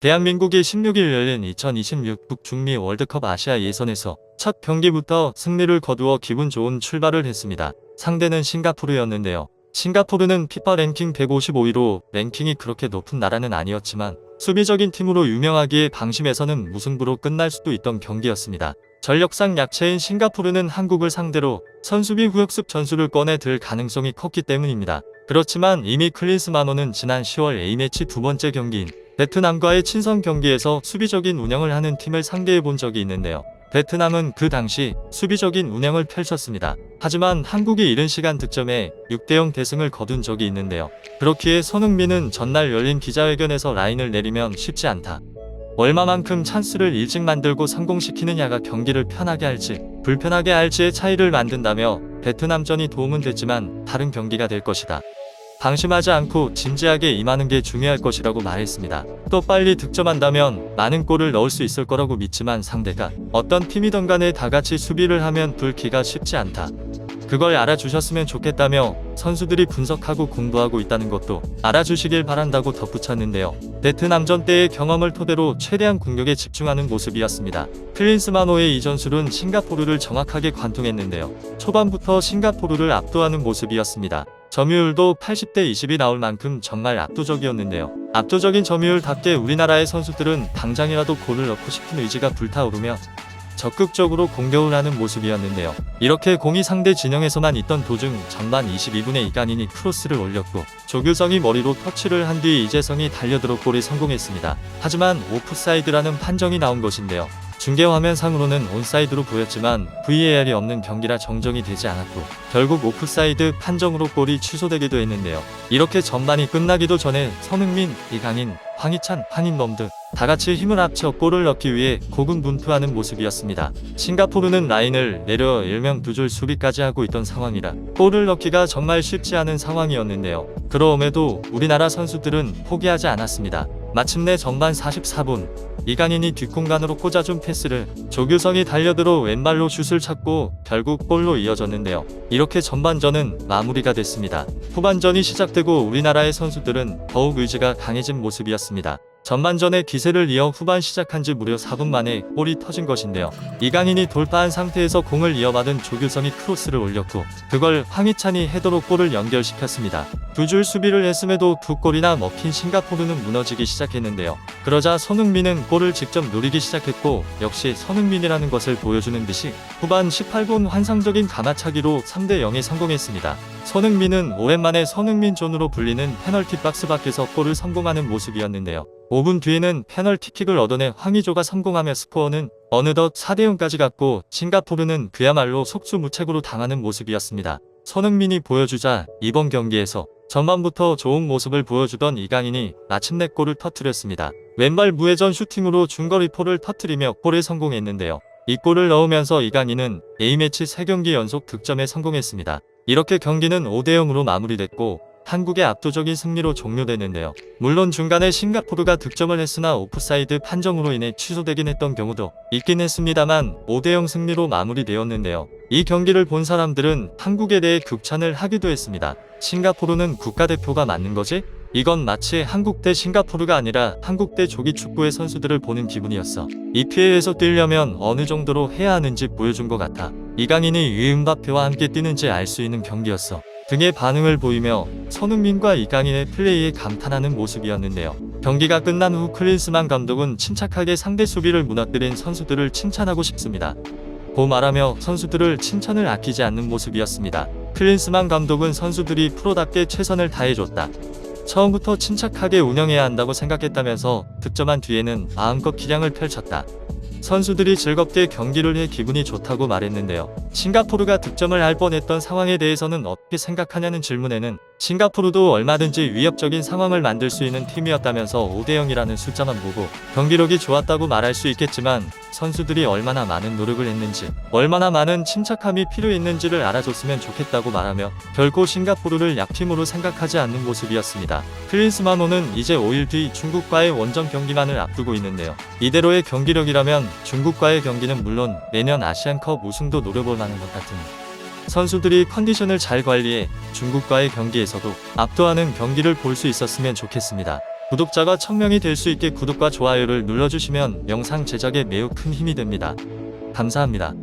대한민국이 16일 열린 2026 북중미 월드컵 아시아 예선에서 첫 경기부터 승리를 거두어 기분 좋은 출발을 했습니다. 상대는 싱가포르였는데요. 싱가포르는 피파 랭킹 155위로 랭킹이 그렇게 높은 나라는 아니었지만 수비적인 팀으로 유명하기에 방심해서는 무승부로 끝날 수도 있던 경기였습니다. 전력상 약체인 싱가포르는 한국을 상대로 선수비 후역습 전술을 꺼내 들 가능성이 컸기 때문입니다. 그렇지만 이미 클린스만호는 지난 10월 A매치 두 번째 경기인 베트남과의 친선 경기에서 수비적인 운영을 하는 팀을 상대해 본 적이 있는데요. 베트남은 그 당시 수비적인 운영을 펼쳤습니다. 하지만 한국이 이른 시간 득점에 6대0 대승을 거둔 적이 있는데요. 그렇기에 손흥민은 전날 열린 기자회견에서 라인을 내리면 쉽지 않다. 얼마만큼 찬스를 일찍 만들고 성공시키느냐가 경기를 편하게 할지 불편하게 할지의 차이를 만든다며 베트남전이 도움은 됐지만 다른 경기가 될 것이다. 방심하지 않고 진지하게 임하는 게 중요할 것이라고 말했습니다. 또 빨리 득점한다면 많은 골을 넣을 수 있을 거라고 믿지만 상대가 어떤 팀이든 간에 다같이 수비를 하면 불기가 쉽지 않다. 그걸 알아주셨으면 좋겠다며 선수들이 분석하고 공부하고 있다는 것도 알아주시길 바란다고 덧붙였는데요. 베트남전 때의 경험을 토대로 최대한 공격에 집중하는 모습이었습니다. 클린스만호의 이 전술은 싱가포르를 정확하게 관통했는데요. 초반부터 싱가포르를 압도하는 모습이었습니다. 점유율도 80대 20이 나올 만큼 정말 압도적이었는데요. 압도적인 점유율답게 우리나라의 선수들은 당장이라도 골을 넣고 싶은 의지가 불타오르며 적극적으로 공격을 하는 모습이었는데요. 이렇게 공이 상대 진영에서만 있던 도중 전반 22분에 이강인이 크로스를 올렸고 조규성이 머리로 터치를 한 뒤 이재성이 달려들어 골에 성공했습니다. 하지만 오프사이드라는 판정이 나온 것인데요. 중계 화면상으로는 온사이드로 보였지만 VAR이 없는 경기라 정정이 되지 않았고 결국 오프사이드 판정으로 골이 취소되기도 했는데요. 이렇게 전반이 끝나기도 전에 손흥민, 이강인, 황희찬, 한인범 등 다같이 힘을 합쳐 골을 넣기 위해 고군분투하는 모습이었습니다. 싱가포르는 라인을 내려 일명 두 줄 수비까지 하고 있던 상황이라 골을 넣기가 정말 쉽지 않은 상황이었는데요. 그럼에도 우리나라 선수들은 포기하지 않았습니다. 마침내 전반 44분 이강인이 뒷공간으로 꽂아준 패스를 조규성이 달려들어 왼발로 슛을 찾고 결국 골로 이어졌는데요. 이렇게 전반전은 마무리가 됐습니다. 후반전이 시작되고 우리나라의 선수들은 더욱 의지가 강해진 모습이었습니다. 전반전의 기세를 이어 후반 시작한 지 무려 4분 만에 골이 터진 것인데요. 이강인이 돌파한 상태에서 공을 이어받은 조규성이 크로스를 올렸고 그걸 황희찬이 헤더로 골을 연결시켰습니다. 두 줄 수비를 했음에도 두 골이나 먹힌 싱가포르는 무너지기 시작했는데요. 그러자 손흥민은 골을 직접 노리기 시작했고 역시 손흥민이라는 것을 보여주는 듯이 후반 18분 환상적인 가마차기로 3대0에 성공했습니다. 손흥민은 오랜만에 손흥민 존으로 불리는 페널티 박스 밖에서 골을 성공하는 모습이었는데요. 5분 뒤에는 페널티킥을 얻어내 황의조가 성공하며 스코어는 어느덧 4대0까지 갔고 싱가포르는 그야말로 속수무책으로 당하는 모습이었습니다. 손흥민이 보여주자 이번 경기에서 전반부터 좋은 모습을 보여주던 이강인이 마침내 골을 터뜨렸습니다. 왼발 무회전 슈팅으로 중거리포를 터뜨리며 골에 성공했는데요. 이 골을 넣으면서 이강인은 A매치 3경기 연속 득점에 성공했습니다. 이렇게 경기는 5대0으로 마무리됐고 한국의 압도적인 승리로 종료됐는데요. 물론 중간에 싱가포르가 득점을 했으나 오프사이드 판정으로 인해 취소되긴 했던 경우도 있긴 했습니다만 5대0 승리로 마무리되었는데요. 이 경기를 본 사람들은 한국에 대해 극찬을 하기도 했습니다. 싱가포르는 국가대표가 맞는 거지? 이건 마치 한국 대 싱가포르가 아니라 한국 대 조기 축구의 선수들을 보는 기분이었어. 이 피해에서 뛰려면 어느 정도로 해야 하는지 보여준 것 같아. 이강인이 유임바페와 함께 뛰는지 알 수 있는 경기였어. 등의 반응을 보이며 손흥민과 이강인의 플레이에 감탄하는 모습이었는데요. 경기가 끝난 후 클린스만 감독은 침착하게 상대 수비를 무너뜨린 선수들을 칭찬하고 싶습니다. 고 말하며 선수들을 칭찬을 아끼지 않는 모습이었습니다. 클린스만 감독은 선수들이 프로답게 최선을 다해줬다. 처음부터 침착하게 운영해야 한다고 생각했다면서 득점한 뒤에는 마음껏 기량을 펼쳤다. 선수들이 즐겁게 경기를 해 기분이 좋다고 말했는데요. 싱가포르가 득점을 할 뻔했던 상황에 대해서는 어떻게 생각하냐는 질문에는 싱가포르도 얼마든지 위협적인 상황을 만들 수 있는 팀이었다면서 5대0이라는 숫자만 보고 경기력이 좋았다고 말할 수 있겠지만 선수들이 얼마나 많은 노력을 했는지 얼마나 많은 침착함이 필요했는지를 알아줬으면 좋겠다고 말하며 결코 싱가포르를 약팀으로 생각하지 않는 모습이었습니다. 클린스만호는 이제 5일 뒤 중국과의 원정 경기만을 앞두고 있는데요. 이대로의 경기력이라면 중국과의 경기는 물론 내년 아시안컵 우승도 노려볼 만한 것 같으니 선수들이 컨디션을 잘 관리해 중국과의 경기에서도 압도하는 경기를 볼 수 있었으면 좋겠습니다. 구독자가 1000명이 될 수 있게 구독과 좋아요를 눌러주시면 영상 제작에 매우 큰 힘이 됩니다. 감사합니다.